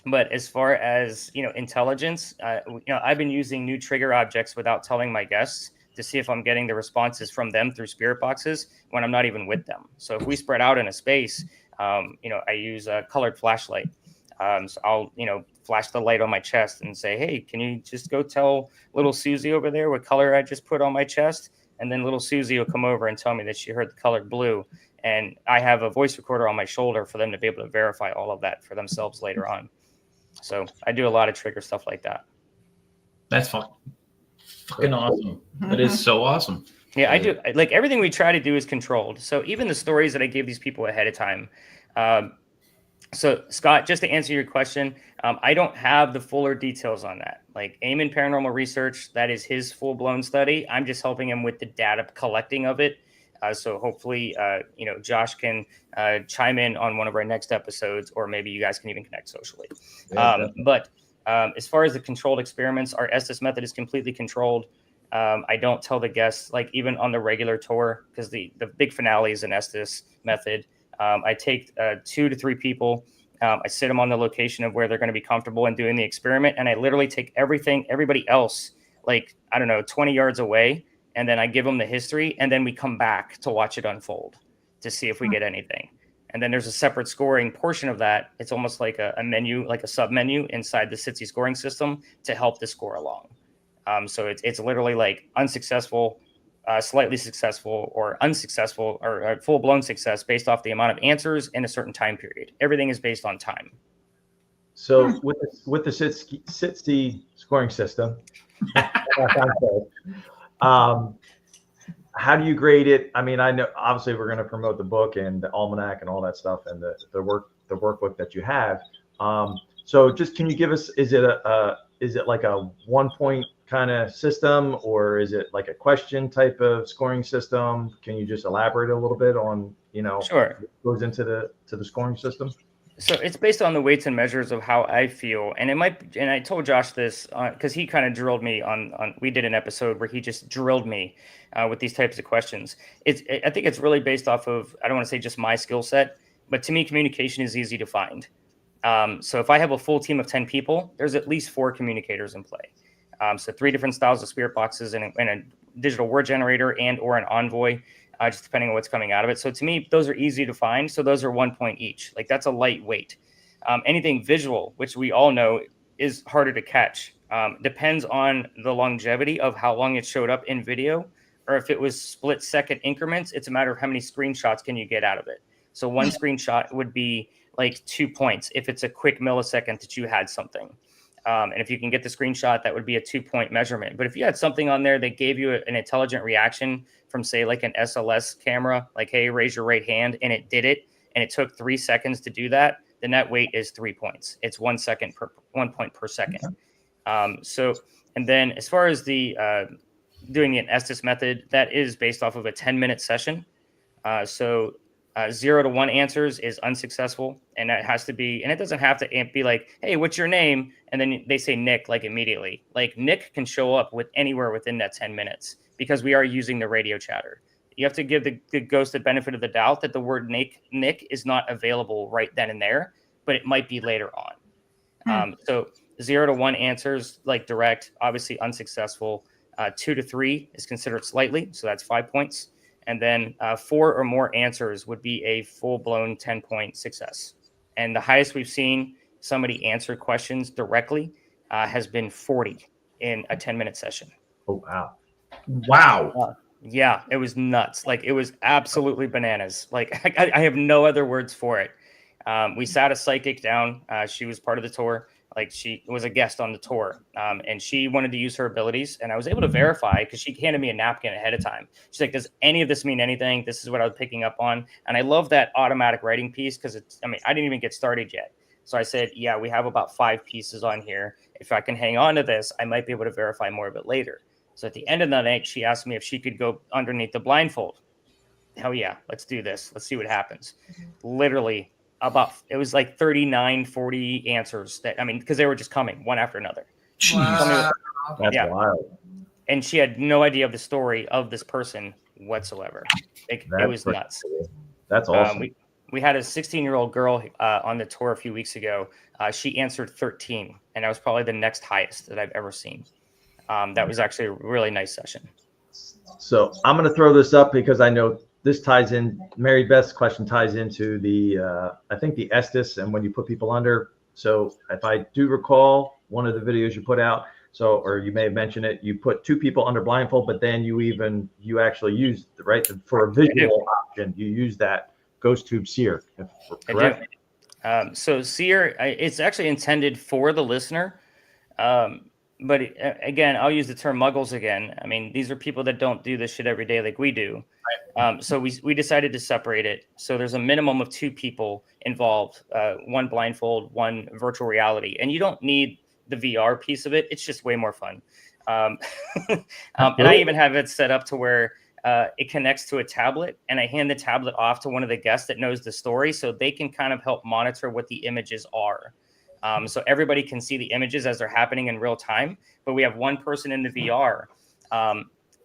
But as far as, intelligence, I've been using new trigger objects without telling my guests to see if I'm getting the responses from them through spirit boxes when I'm not even with them. So if we spread out in a space, I use a colored flashlight. So I'll, flash the light on my chest and say, hey, can you just go tell little Susie over there what color I just put on my chest? And then little Susie will come over and tell me that she heard the color blue. And I have a voice recorder on my shoulder for them to be able to verify all of that for themselves later on. So I do a lot of trigger stuff like that. That's fucking awesome. That is so awesome. Yeah, I do. Like everything we try to do is controlled. So even the stories that I gave these people ahead of time, so Scott, just to answer your question, I don't have the fuller details on that. Like Eamon Paranormal Research, that is his full-blown study. I'm just helping him with the data collecting of it. So hopefully, Josh can chime in on one of our next episodes, or maybe you guys can even connect socially. But as far as the controlled experiments, our Estes method is completely controlled. I don't tell the guests, like even on the regular tour, because the big finale is an Estes method. I take 2 to 3 people. I sit them on the location of where they're going to be comfortable in doing the experiment. And I literally take everybody else, 20 yards away. And then I give them the history. And then we come back to watch it unfold to see if we get anything. And then there's a separate scoring portion of that. It's almost like a menu, like a sub menu inside the SITC scoring system to help the score along. So it's literally like unsuccessful, slightly successful, or unsuccessful, or full-blown success based off the amount of answers in a certain time period. Everything is based on time. So with the SITC scoring system, how do you grade it? I mean, I know obviously we're going to promote the book and the Almanac and all that stuff, and the workbook that you have. So just can you give us? Is it like a 1-point kind of system, or is it like a question type of scoring system? Can you just elaborate a little bit on, Sure. what goes into the scoring system? So it's based on the weights and measures of how I feel. And and I told Josh this because he kind of drilled me on, we did an episode where he just drilled me with these types of questions. I think it's really based off of, I don't want to say just my skill set, but to me, communication is easy to find. So if I have a full team of 10 people, there's at least 4 communicators in play. So 3 different styles of spirit boxes and a digital word generator and or an envoy. just depending on what's coming out of it. So to me, those are easy to find. So those are 1 point each. Like that's a lightweight. Anything visual, which we all know is harder to catch, depends on the longevity of how long it showed up in video, or if it was split second increments, it's a matter of how many screenshots can you get out of it. So one screenshot would be like 2 points if it's a quick millisecond that you had something. And if you can get the screenshot, that would be a 2 point measurement. But if you had something on there that gave you an intelligent reaction from, say, like an SLS camera, like, hey, raise your right hand, and it did it, and it took 3 seconds to do that, then that weight is 3 points. It's 1 point per second. So, and then as far as the doing an Estes method, that is based off of a 10-minute session. 0 to 1 answers is unsuccessful, and that has to be, and it doesn't have to be like, hey, what's your name? And then they say Nick, like immediately. Like Nick can show up with anywhere within that 10 minutes because we are using the radio chatter. You have to give the ghost the benefit of the doubt that the word Nick is not available right then and there, but it might be later on. So 0 to 1 answers, like direct, obviously unsuccessful. 2 to 3 is considered slightly, so that's 5 points. And then 4 or more answers would be a full-blown 10-point success. And the highest we've seen somebody answer questions directly has been 40 in a 10-minute session. Oh, wow. Wow. Yeah, it was nuts. Like, it was absolutely bananas. Like, I have no other words for it. We sat a psychic down. She was part of the tour. Like, she was a guest on the tour, and she wanted to use her abilities, and I was able to verify because she handed me a napkin ahead of time. She's like, does any of this mean anything? This is what I was picking up on. And I love that automatic writing piece because I didn't even get started yet. So I said, yeah, we have about 5 pieces on here. If I can hang on to this, I might be able to verify more of it later. So at the end of the night, she asked me if she could go underneath the blindfold. Hell yeah, let's do this. Let's see what happens. Literally, it was like 39, 40 answers because they were just coming one after another. Wow. That's wild. And she had no idea of the story of this person whatsoever. It was nuts. Cool. That's awesome. We had a 16-year-old girl on the tour a few weeks ago. She answered 13, and that was probably the next highest that I've ever seen. That was actually a really nice session. So I'm going to throw this up because I know this ties in. Mary Beth's question ties into I think the Estes and when you put people under. So if I do recall one of the videos you put out, or you may have mentioned it, you put 2 people under blindfold, but then you actually used for a visual option, you use that ghost tube seer. Correct? So seer, it's actually intended for the listener. But again, I'll use the term muggles again. I mean, these are people that don't do this shit every day like we do. So we decided to separate it. So there's a minimum of 2 people involved, 1 blindfold, 1 virtual reality. And you don't need the VR piece of it. It's just way more fun. And I even have it set up to where it connects to a tablet, and I hand the tablet off to one of the guests that knows the story so they can kind of help monitor what the images are. So everybody can see the images as they're happening in real time, but we have 1 person in the VR.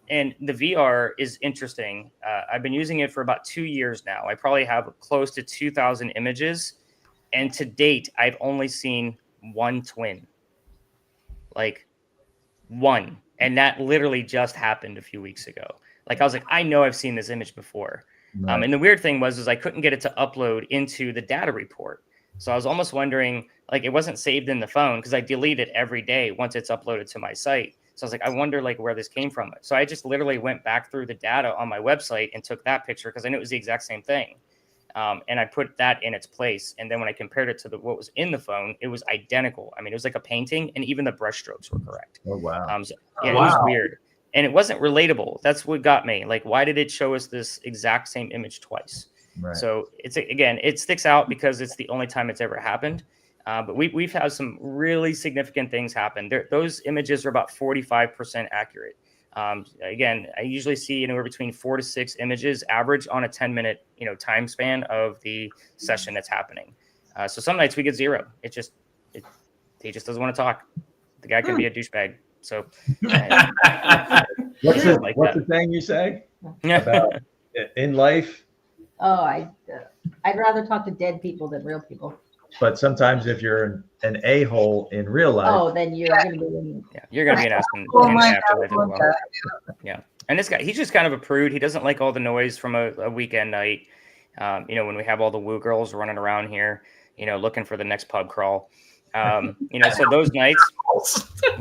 And the VR is interesting. I've been using it for about 2 years now. I probably have close to 2,000 images. And to date, I've only seen 1 twin. Like 1. And that literally just happened a few weeks ago. Like I was like, I know I've seen this image before. Right. And the weird thing was I couldn't get it to upload into the data report. So I was almost wondering, like, it wasn't saved in the phone because I delete it every day once it's uploaded to my site. So I was like, I wonder like where this came from. So I just literally went back through the data on my website and took that picture because I knew it was the exact same thing. And I put that in its place. And then when I compared it to what was in the phone, it was identical. I mean, it was like a painting, and even the brush strokes were correct. Oh, wow. It was weird. And it wasn't relatable. That's what got me. Like, why did it show us this exact same image twice? Right. So it sticks out because it's the only time it's ever happened. But we've had some really significant things happen. Those images are about 45% accurate. Again, I usually see anywhere between 4 to 6 images average on a 10-minute time span of the session that's happening. So some nights we get 0. He just doesn't want to talk. The guy can be a douchebag. So what's the thing you say about in life? Oh, I'd rather talk to dead people than real people. But sometimes if you're an a-hole in real life, then you're going to be you're going to be an ass in afterlife as well. Yeah. And this guy, he's just kind of a prude. He doesn't like all the noise from a weekend night. When we have all the woo girls running around here, looking for the next pub crawl. So those nights,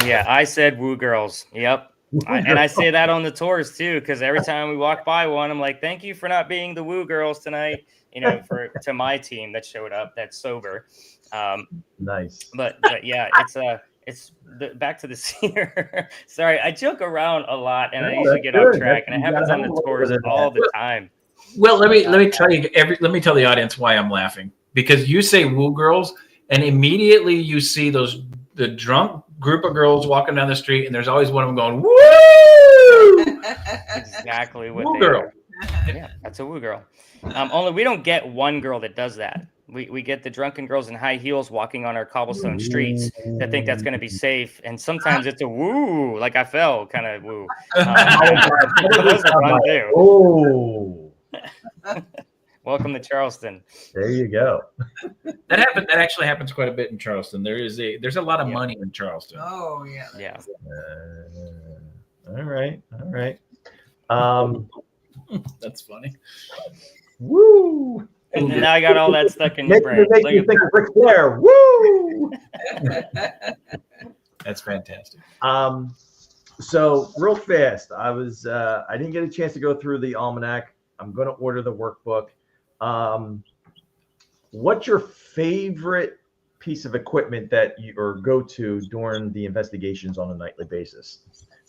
yeah, I said woo girls. Yep. And I say that on the tours too, because every time we walk by one, I'm like, thank you for not being the woo girls tonight, to my team that showed up that's sober. Nice. But yeah, back to the senior. Sorry, I joke around a lot and I usually get off track, and it happens on the tours all the time. Well, let me tell you let me tell the audience why I'm laughing, because you say woo girls and immediately you see the drunk group of girls walking down the street, and there's always one of them going woo. Exactly what woo they girl. are. Yeah, that's a woo girl. Only we don't get one girl that does that. We get the drunken girls in high heels walking on our cobblestone streets that think that's going to be safe, and sometimes it's a woo, like I fell kind of woo. Those are fun too. Oh, welcome to Charleston. there you go. That actually happens quite a bit in Charleston. There's a lot of money in Charleston. Oh yeah. Yeah. All right. That's funny. Woo! And now I got all that stuck in your brain. Make you think of Ric Flair. Woo! That's fantastic. So real fast, I didn't get a chance to go through the Almanac. I'm going to order the workbook. What's your favorite piece of equipment that you or go to during the investigations on a nightly basis,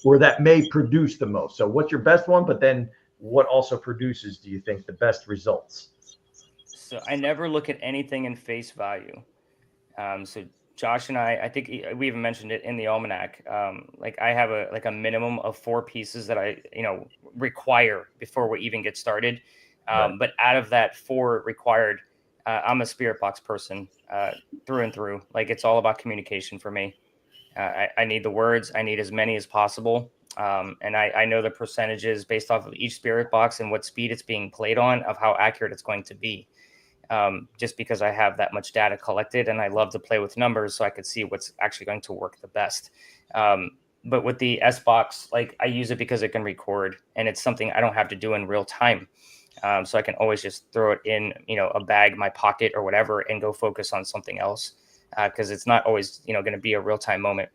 or that may produce the most? So what's your best one, but then what also produces, do you think, the best results? So I never look at anything in face value. So Josh and I think we even mentioned it in the Almanac. Like I have a minimum of 4 pieces that I, require before we even get started. Right. But out of that 4 required, I'm a spirit box person through and through. Like it's all about communication for me. I need the words. I need as many as possible. And I know the percentages based off of each spirit box and what speed it's being played on of how accurate it's going to be. Just because I have that much data collected, and I love to play with numbers so I could see what's actually going to work the best. But with the S box, like I use it because it can record, and it's something I don't have to do in real time. So I can always just throw it in, a bag, my pocket or whatever, and go focus on something else. Because it's not always, going to be a real time moment.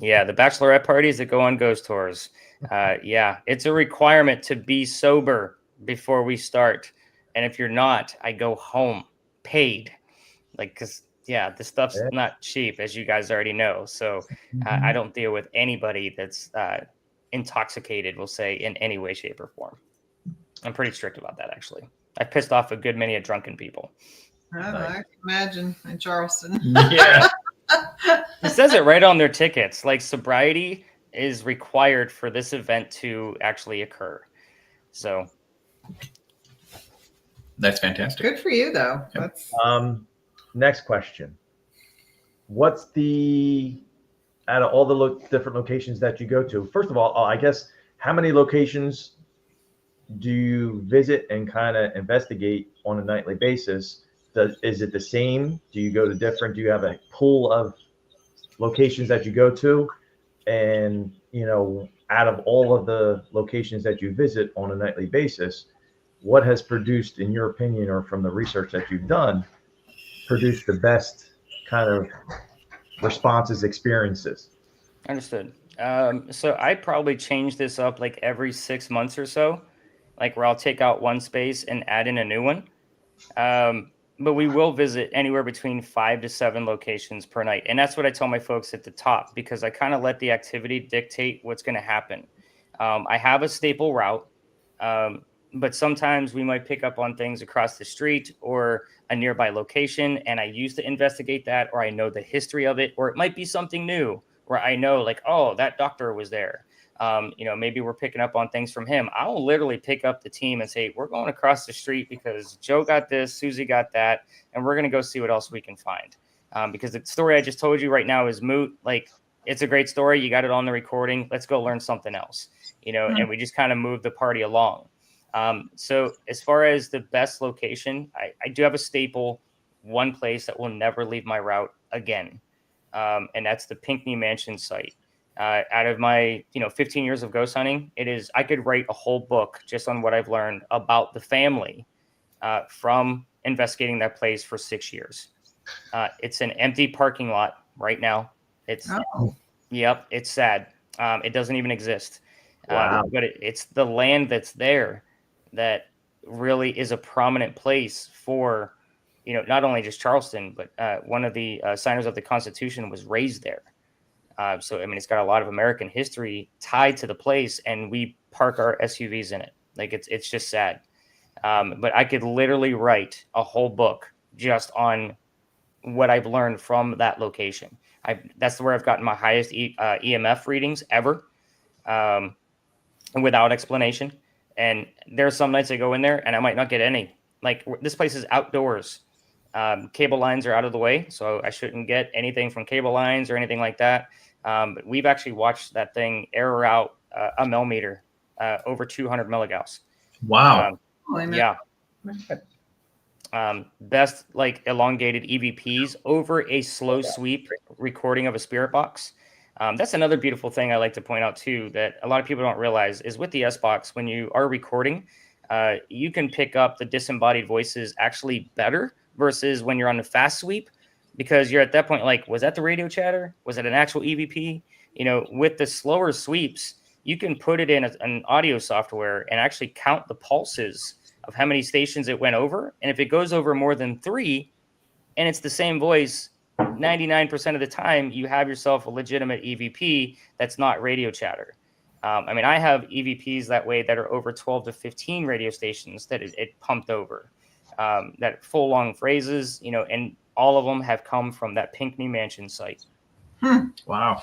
Yeah. The bachelorette parties that go on ghost tours. Yeah, it's a requirement to be sober before we start. And if you're not, I go home paid, because this stuff's not cheap, as you guys already know. So I don't deal with anybody that's intoxicated, we'll say, in any way, shape, or form. I'm pretty strict about that, actually. I've pissed off a good many drunken people. I can imagine in Charleston. Yeah. It says it right on their tickets. Like sobriety is required for this event to actually occur. So. That's fantastic. Good for you, though. Yep. That's Next question. What's out of all the different locations that you go to, first of all, I guess, how many locations do you visit and kind of investigate on a nightly basis? Is it the same? Do you go to different? Do you have a pool of locations that you go to? And, out of all of the locations that you visit on a nightly basis, what has produced, in your opinion, or from the research that you've done, produced the best kind of responses, experiences? Understood. So I probably change this up like every 6 months or so, like where I'll take out one space and add in a new one. But we will visit anywhere between 5 to 7 locations per night. And that's what I tell my folks at the top, because I kind of let the activity dictate what's going to happen. I have a staple route. But sometimes we might pick up on things across the street or a nearby location, and I used to investigate that, or I know the history of it, or it might be something new where I know, like, oh, that doctor was there. Maybe we're picking up on things from him. I'll literally pick up the team and say, we're going across the street because Joe got this, Susie got that, and we're going to go see what else we can find. Because the story I just told you right now is moot. Like, it's a great story. You got it on the recording. Let's go learn something else, and we just kind of move the party along. So as far as the best location, I do have a staple, one place that will never leave my route again. And that's the Pinckney Mansion site. Out of my 15 years of ghost hunting, I could write a whole book just on what I've learned about the family from investigating that place for 6 years. It's an empty parking lot right now. It's it's sad. It doesn't even exist. Wow. But it's the land that's there that really is a prominent place for, not only just Charleston, but one of the signers of the Constitution was raised there. So, I mean, it's got a lot of American history tied to the place, and we park our SUVs in it. Like, it's just sad. But I could literally write a whole book just on what I've learned from that location. That's where I've gotten my highest EMF readings ever, without explanation. And there's some nights I go in there and I might not get any. Like, this place is outdoors. Cable lines are out of the way, so I shouldn't get anything from cable lines or anything like that. But we've actually watched that thing error out a millimeter, over 200 milligauss. Wow. Yeah. Best like elongated EVPs over a slow sweep recording of a spirit box. That's another beautiful thing I like to point out too, that a lot of people don't realize is with the S box, when you are recording, you can pick up the disembodied voices actually better versus when you're on the fast sweep, because you're at that point like, was that the radio chatter? Was it an actual EVP? With the slower sweeps, you can put it in an audio software and actually count the pulses of how many stations it went over. And if it goes over more than 3 and it's the same voice, 99% of the time, you have yourself a legitimate EVP that's not radio chatter. I mean, I have EVPs that way that are over 12 to 15 radio stations that it pumped over, that full long phrases, and all of them have come from that Pinckney Mansion site. Wow.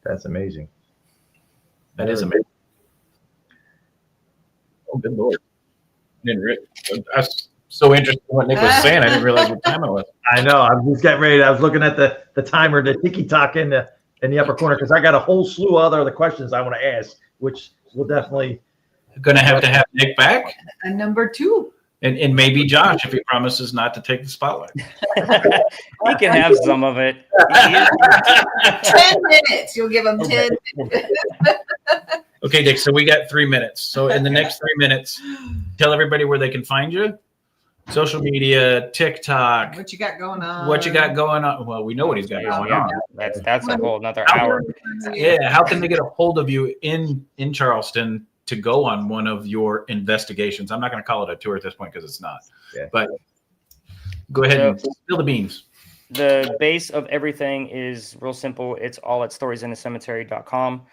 That's amazing. That is amazing. Oh, good Lord. I was so interested in what Nick was saying. I didn't realize what time it was. I know. I was getting ready. I was looking at the timer, the tiki-talk in the upper corner, because I got a whole slew of other questions I want to ask, which will definitely. Going to have Nick back. And number 2. And maybe Josh, if he promises not to take the spotlight. He can have some of it. 10 minutes. You'll give him 10 minutes. Okay, Dick, so we got 3 minutes. So in the next 3 minutes, tell everybody where they can find you. Social media, TikTok. What you got going on? What you got going on? Well, we know what he's got going on. That's a whole another hour. Yeah, how can they get a hold of you in Charleston to go on one of your investigations? I'm not going to call it a tour at this point because it's not. Yeah. But go ahead and spill the beans. The base of everything is real simple. It's all at storiesinthecemetery.com.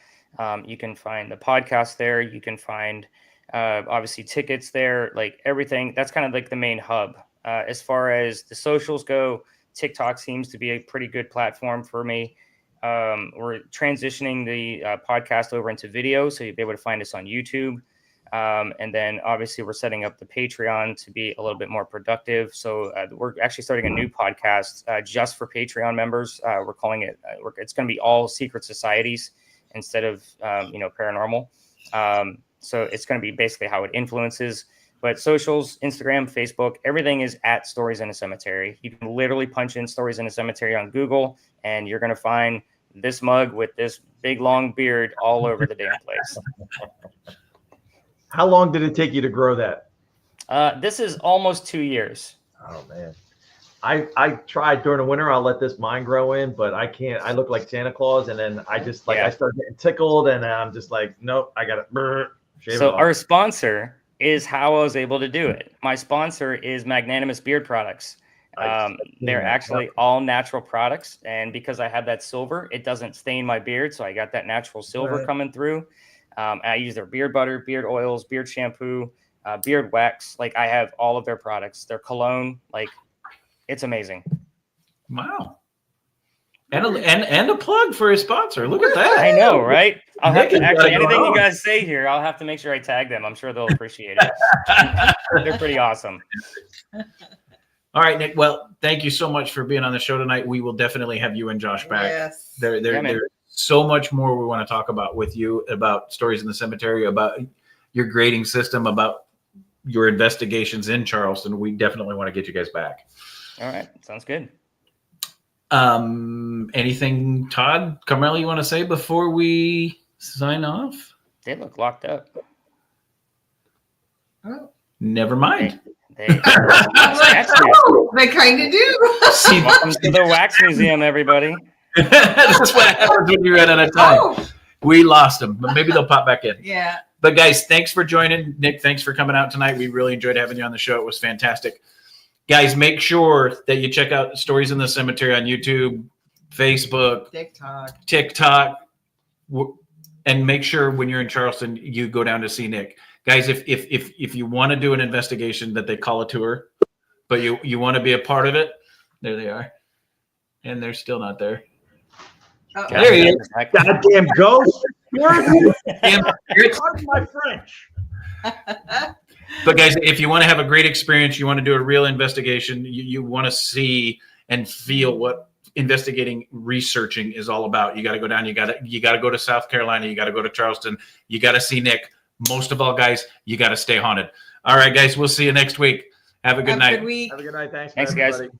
You can find the podcast there. You can find obviously tickets there, like everything. That's kind of like the main hub. As far as the socials go, TikTok seems to be a pretty good platform for me. We're transitioning the podcast over into video, so you'll be able to find us on YouTube. And then obviously we're setting up the Patreon to be a little bit more productive. So we're actually starting a new podcast just for Patreon members. We're calling it, it's going to be all secret societies instead of, paranormal. So it's going to be basically how it influences. But socials, Instagram, Facebook, everything is at Stories in a Cemetery. You can literally punch in Stories in a Cemetery on Google, and you're going to find this mug with this big, long beard all over the damn place. How long did it take you to grow that? This is almost 2 years. Oh, man. I tried during the winter. I'll let this mine grow in, but I can't. I look like Santa Claus, and then I just I start getting tickled, and I'm just like, nope, I got to shave it off. Our sponsor is how I was able to do it. My sponsor is Magnanimous Beard Products. They're actually all natural products, and because I have that silver, it doesn't stain my beard, so I got that natural silver coming through. I use their beard butter, beard oils, beard shampoo, beard wax. Like, I have all of their products. Their cologne, like, it's amazing. Wow. And a plug for his sponsor. Look at that. I know, right? I'll have to actually, anything you guys say here, I'll have to make sure I tag them. I'm sure they'll appreciate it. They're pretty awesome. All right, Nick. Well, thank you so much for being on the show tonight. We will definitely have you and Josh back. Yes. There's so much more we want to talk about with you, about Stories in the Cemetery, about your grading system, about your investigations in Charleston. We definitely want to get you guys back. All right. Sounds good. Anything, Todd, Carmela, you want to say before we sign off? They look locked up. Oh. Never mind. I'm like, oh, they kind of do. See, Welcome to the Wax Museum, everybody. that's what happens when you run out of time. Oh, We lost them, but maybe they'll pop back in. yeah. But guys, thanks for joining. Nick, thanks for coming out tonight. We really enjoyed having you on the show. It was fantastic. Guys, make sure that you check out Stories in the Cemetery on YouTube, Facebook, TikTok, and make sure when you're in Charleston, you go down to see Nick. Guys, if you want to do an investigation that they call a tour, but you want to be a part of it, there they are. And they're still not there. There he is. Goddamn ghost. Pardon my French. But guys, if you want to have a great experience, you want to do a real investigation, you want to see and feel what investigating, researching is all about. You got to go down. You got to go to South Carolina. You got to go to Charleston. You got to see Nick. Most of all, guys, you got to stay haunted. All right, guys, we'll see you next week. Have a good night. Good week. Have a good night. Thanks, guys. everybody.